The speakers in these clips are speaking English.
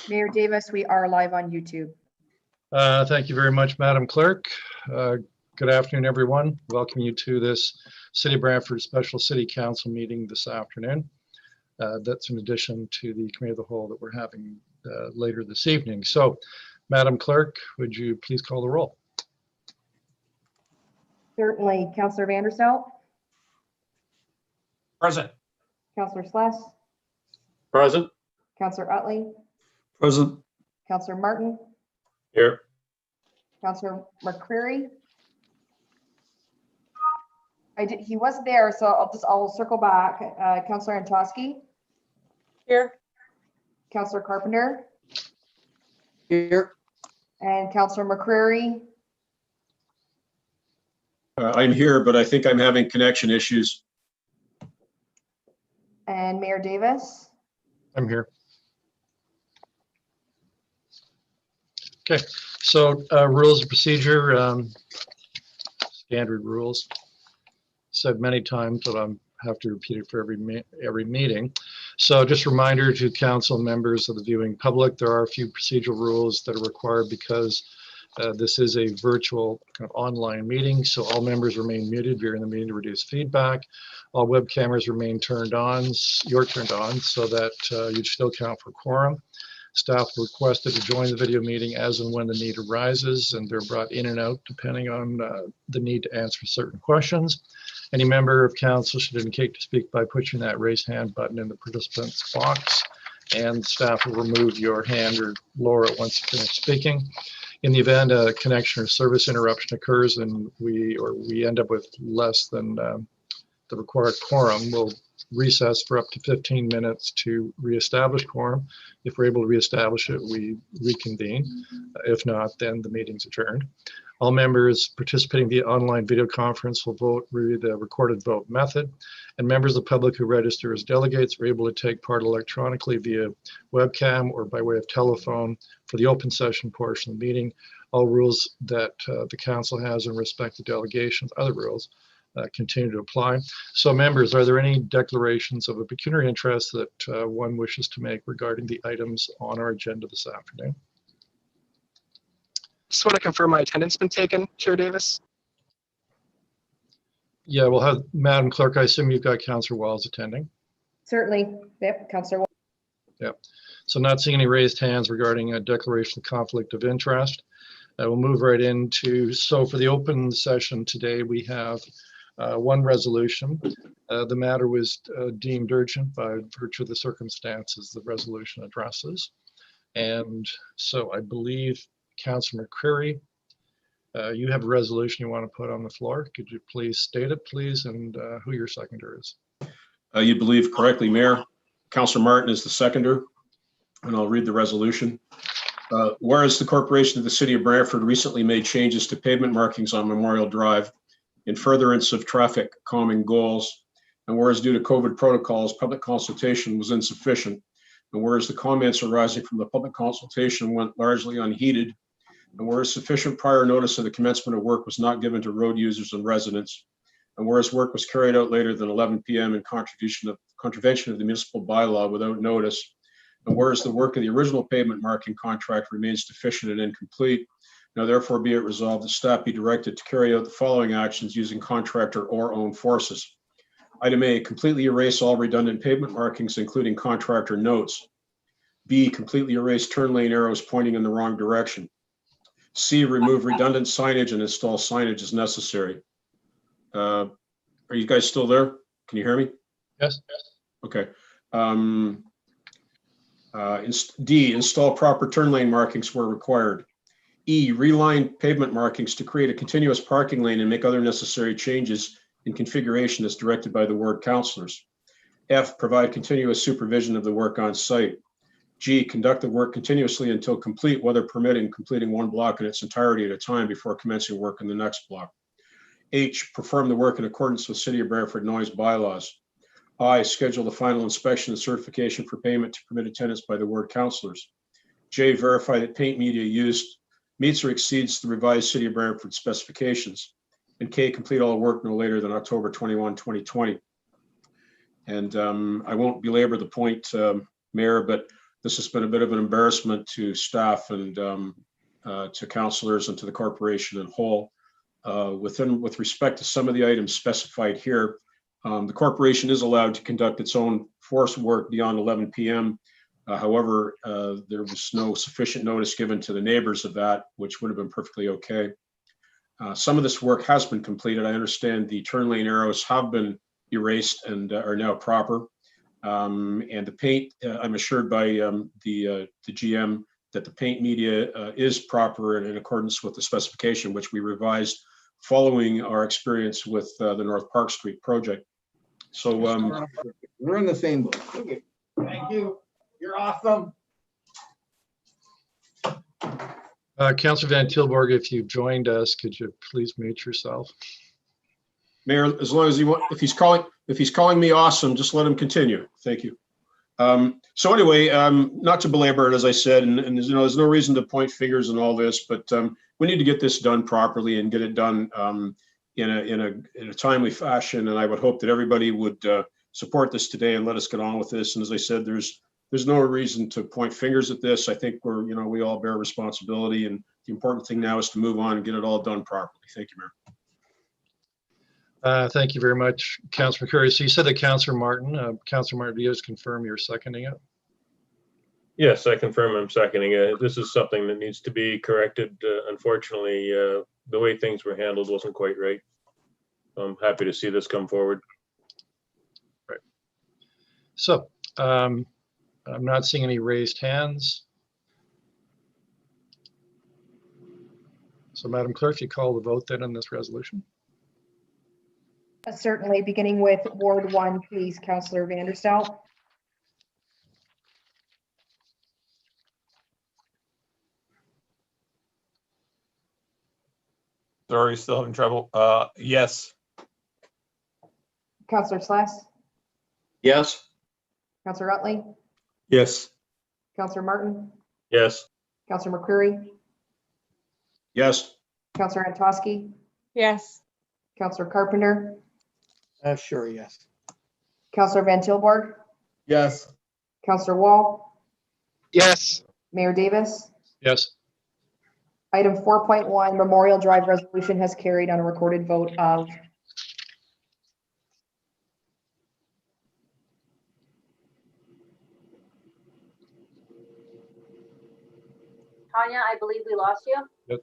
Mayor Davis, we are live on YouTube. Thank you very much, Madam Clerk. Good afternoon, everyone. Welcome you to this City of Brantford Special City Council meeting this afternoon. That's in addition to the Committee of the Whole that we're having later this evening. So, Madam Clerk, would you please call the roll? Certainly. Councillor Vanderstel. Present. Councillor Sless. Present. Councillor Utley. Present. Councillor Martin. Here. Councillor McCreary. He was there, so I'll circle back. Councillor Antosky. Here. Councillor Carpenter. Here. And Councillor McCreary. I'm here, but I think I'm having connection issues. And Mayor Davis. I'm here. Okay, so rules of procedure, standard rules. Said many times, but I have to repeat it for every meeting. So just a reminder to council members of the viewing public, there are a few procedural rules that are required because this is a virtual kind of online meeting. So all members remain muted during the meeting to reduce feedback. All web cameras remain turned on, you're turned on, so that you still count for quorum. Staff requested to join the video meeting as and when the need arises, and they're brought in and out depending on the need to answer certain questions. Any member of council should indicate to speak by pushing that raise hand button in the participants box, and staff will remove your hand or lower it once you finish speaking. In the event a connection or service interruption occurs and we end up with less than the required quorum, we'll recess for up to 15 minutes to reestablish quorum. If we're able to reestablish it, we reconvene. If not, then the meeting's adjourned. All members participating via online video conference will vote via the recorded vote method, and members of the public who register as delegates are able to take part electronically via webcam or by way of telephone for the open session portion of the meeting. All rules that the council has in respect to delegations, other rules, continue to apply. So members, are there any declarations of a pecuniary interest that one wishes to make regarding the items on our agenda this afternoon? Just want to confirm my attendance been taken, Chair Davis. Yeah, we'll have Madam Clerk. I assume you've got Councillor Walls attending. Certainly. Yep, Councillor. Yep. So not seeing any raised hands regarding a declaration of conflict of interest. We'll move right into, so for the open session today, we have one resolution. The matter was deemed urgent by virtue of the circumstances the resolution addresses. And so I believe Councillor McCreary, you have a resolution you want to put on the floor. Could you please state it, please, and who your seconder is? You believe correctly, Mayor. Councillor Martin is the seconder, and I'll read the resolution. Whereas the Corporation of the City of Brantford recently made changes to pavement markings on Memorial Drive in furtherance of traffic calming goals, and whereas due to COVID protocols, public consultation was insufficient, and whereas the comments arising from the public consultation went largely unheeded, and whereas sufficient prior notice of the commencement of work was not given to road users and residents, and whereas work was carried out later than 11 p.m. in contravention of the municipal bylaw without notice, and whereas the work of the original pavement marking contract remains deficient and incomplete, now therefore be it resolved that staff be directed to carry out the following actions using contractor or own forces. Item A, completely erase all redundant pavement markings, including contractor notes. B, completely erase turn lane arrows pointing in the wrong direction. C, remove redundant signage and install signage as necessary. Are you guys still there? Can you hear me? Yes. Okay. D, install proper turn lane markings where required. E, reline pavement markings to create a continuous parking lane and make other necessary changes in configuration as directed by the ward councillors. F, provide continuous supervision of the work on site. G, conduct the work continuously until complete, weather permitting, completing one block in its entirety at a time before commencing work in the next block. H, perform the work in accordance with City of Brantford noise bylaws. I, schedule the final inspection and certification for payment to permitted tenants by the ward councillors. J, verify that paint media used meets or exceeds the revised City of Brantford specifications. And K, complete all work no later than October 21, 2020. And I won't belabor the point, Mayor, but This has been a bit of an embarrassment to staff and to councilors and to the corporation in whole. With respect to some of the items specified here, the corporation is allowed to conduct its own forest work beyond 11 p.m. However, there was no sufficient notice given to the neighbors of that, which would have been perfectly okay. Some of this work has been completed. I understand the turn lane arrows have been erased and are now proper. And the paint, I'm assured by the GM that the paint media is proper and in accordance with the specification, which we revised following our experience with the North Park Street project. So we're in the same boat. Okay. Thank you. You're awesome. Councillor Van Tilburg, if you joined us, could you please mute yourself? Mayor, as long as he want, if he's calling me awesome, just let him continue. Thank you. So anyway, not to belabor it, as I said, and there's no reason to point fingers and all this, but we need to get this done properly and get it done in a timely fashion. And I would hope that everybody would support this today and let us get on with this. And as I said, there's no reason to point fingers at this. I think we all bear responsibility, and the important thing now is to move on and get it all done properly. Thank you, Mayor. Thank you very much, Councillor McCurry. So you said that Councillor Martin, do you just confirm you're seconding it? Yes, I confirm I'm seconding it. This is something that needs to be corrected. Unfortunately, the way things were handled wasn't quite right. I'm happy to see this come forward. Right. So I'm not seeing any raised hands. So Madam Clerk, if you call the vote then on this resolution. Certainly, beginning with Ward 1, please, Councillor Vanderstel. Sorry, still having trouble. Yes. Councillor Sless, Yes. Councillor Utley, Yes. Councillor Martin, Yes. Councillor McCreary, Yes. Councillor Antosky, Yes. Councillor Carpenter, Sure, yes. Councillor Van Tilburg, Yes. Councillor Wall, Yes. Mayor Davis. Yes. Item 4.1, Memorial Drive resolution has carried on a recorded vote of. Tanya, I believe we lost you.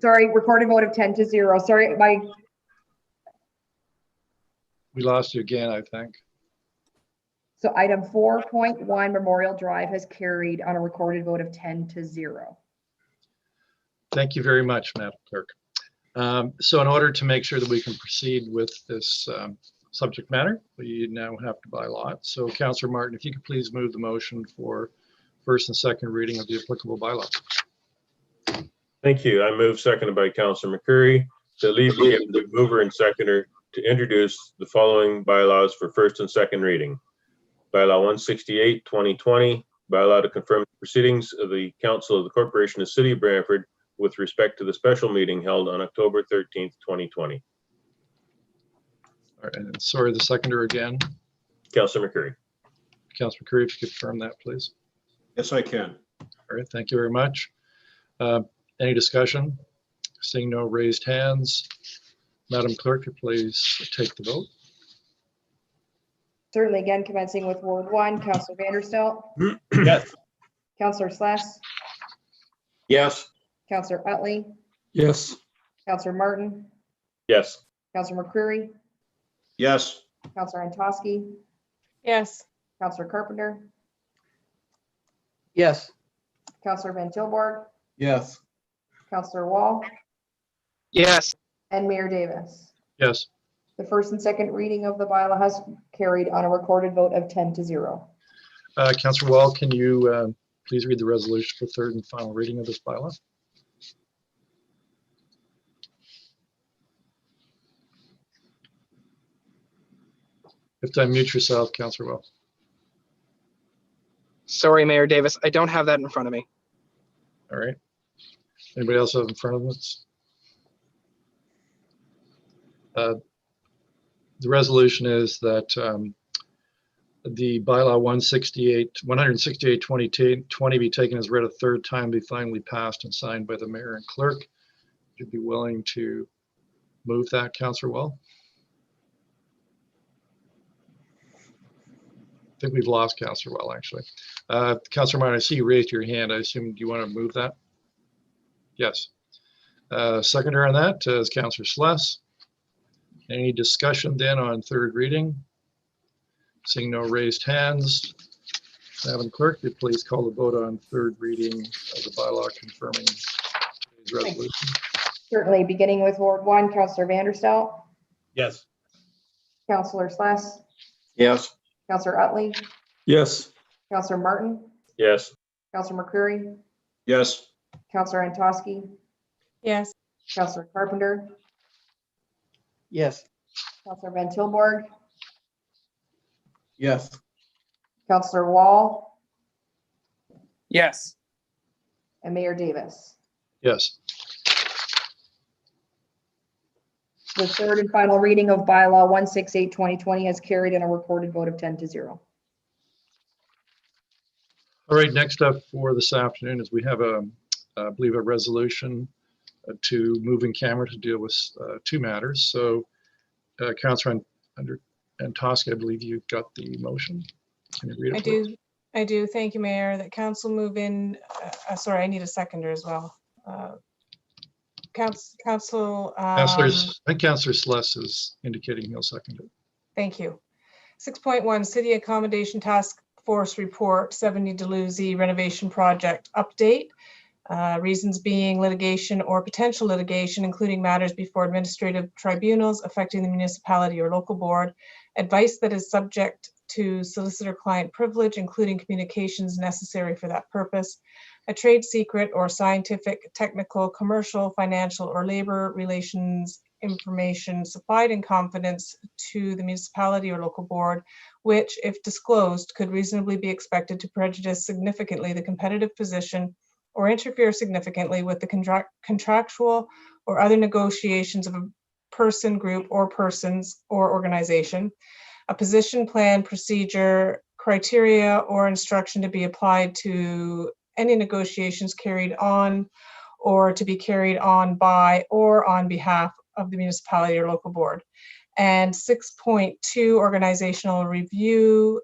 Sorry, recorded vote of 10-0. Sorry, We lost you again, I think. so item 4.1, Memorial Drive has carried on a recorded vote of 10-0. Thank you very much, Madam Clerk. So in order to make sure that we can proceed with this subject matter, we now have to by lot. So Councillor Martin, if you could please move the motion for first and second reading of the applicable bylaw. Thank you. I move, seconded by Councillor McCurry, to leave be given to mover and seconder to introduce the following bylaws for first and second reading. Bylaw 168, 2020, bylaw to confirm the proceedings of the Council of the Corporation of City of Brantford with respect to the special meeting held on October 13th, 2020. All right, and sorry, the seconder again. Councillor McCurry. Councillor McCurry, if you could confirm that, please. Yes, I can. All right, thank you very much. Any discussion? Seeing no raised hands, Madam Clerk, please take the vote. Certainly, again, commencing with Ward 1, Councillor Vanderstel, Yes. Councillor Sless, Yes. Councillor Utley, Yes. Councillor Martin, Yes. Councillor McCreary, Yes. Councillor Antosky, Yes. Councillor Carpenter, Yes. Councillor Van Tilburg, Yes. Councillor Wall, Yes. and Mayor Davis. Yes. The first and second reading of the bylaw has carried on a recorded vote of 10-0. Councillor Wall, can you please read the resolution for third and final reading of this bylaw? You have to unmute yourself, Councillor Wall. Sorry, Mayor Davis. I don't have that in front of me. All right. Anybody else have in front of us? The resolution is that the bylaw 168-2020 be taken as read a third time, be finally passed and signed by the mayor and clerk. Would you be willing to move that, Councillor Wall? I think we've lost Councillor Well, actually. Councillor Martin, I see you raised your hand. I assume you want to move that? Yes. Seconder on that is Councillor Sless. Any discussion then on third reading? Seeing no raised hands, Madam Clerk, could you please call the vote on third reading of the bylaw confirming today's resolution? Certainly, beginning with Ward 1, Councillor Vanderstel, Yes. Councillor Sless, Yes. Councillor Utley, Yes. Councillor Martin, Yes. Councillor McCreary, Yes. Councillor Antosky, Yes. Councillor Carpenter, Yes. Councillor Van Tilburg, Yes. Councillor Wall, Yes. and Mayor Davis. Yes. The third and final reading of bylaw 168-2020 has carried in a recorded vote of 10-0. All right, next up for this afternoon is we have I believe a resolution to moving camera to deal with two matters. So Councillor Antosky, I believe you got the motion. Can you read it? please? I do. Thank you, Mayor. That council move in, sorry, I need a seconder as well. Council. I think Councillor Sless is indicating he'll second it. Thank you. 6.1 City Accommodation Task Force Report 70 Dalhousie Renovation Project Update. Reasons being litigation or potential litigation, including matters before administrative tribunals affecting the municipality or local board. Advice that is subject to solicitor-client privilege, including communications necessary for that purpose. A trade secret or scientific, technical, commercial, financial, or labor relations information supplied in confidence to the municipality or local board, which, if disclosed, could reasonably be expected to prejudice significantly the competitive position or interfere significantly with the contractual or other negotiations of a person, group, or persons or organization. A position, plan, procedure, criteria, or instruction to be applied to any negotiations carried on or to be carried on by or on behalf of the municipality or local board. And 6.2 organizational review,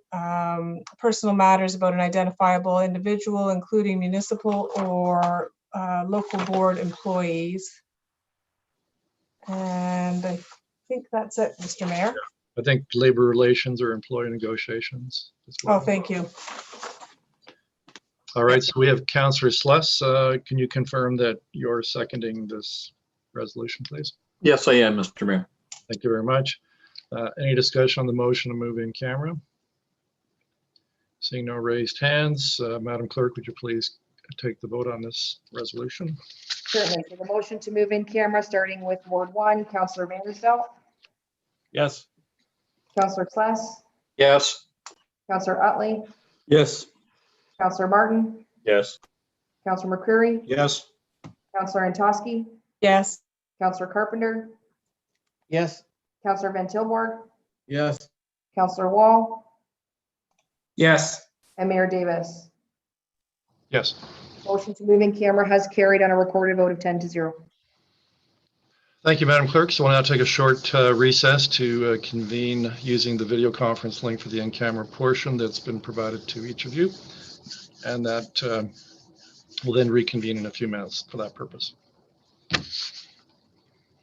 personal matters about an identifiable individual, including municipal or local board employees. And I think that's it, Mr. Mayor. I think labor relations or employee negotiations as well. Oh, thank you. All right, so we have Councillor Sless. Can you confirm that you're seconding this resolution, please? Yes, I am, Mr. Mayor. Thank you very much. Any discussion on the motion to move in camera? Seeing no raised hands, Madam Clerk, would you please take the vote on this resolution? Certainly. So the motion to move in camera, starting with Ward 1, Councillor Vanderstel, Yes. Councillor Sless, Yes. Councillor Utley, Yes. Councillor Martin, Yes. Councillor McCreary, Yes. Councillor Antosky, Yes. Councillor Carpenter, Yes. Councillor Van Tilburg, Yes. Councillor Wall, Yes. and Mayor Davis. Yes. Motion to move in camera has carried on a recorded vote of 10-0. Thank you, Madam Clerk. So we'll now take a short recess to convene using the video conference link for the in-camera portion that's been provided to each of you. And that will then reconvene in a few minutes for that purpose.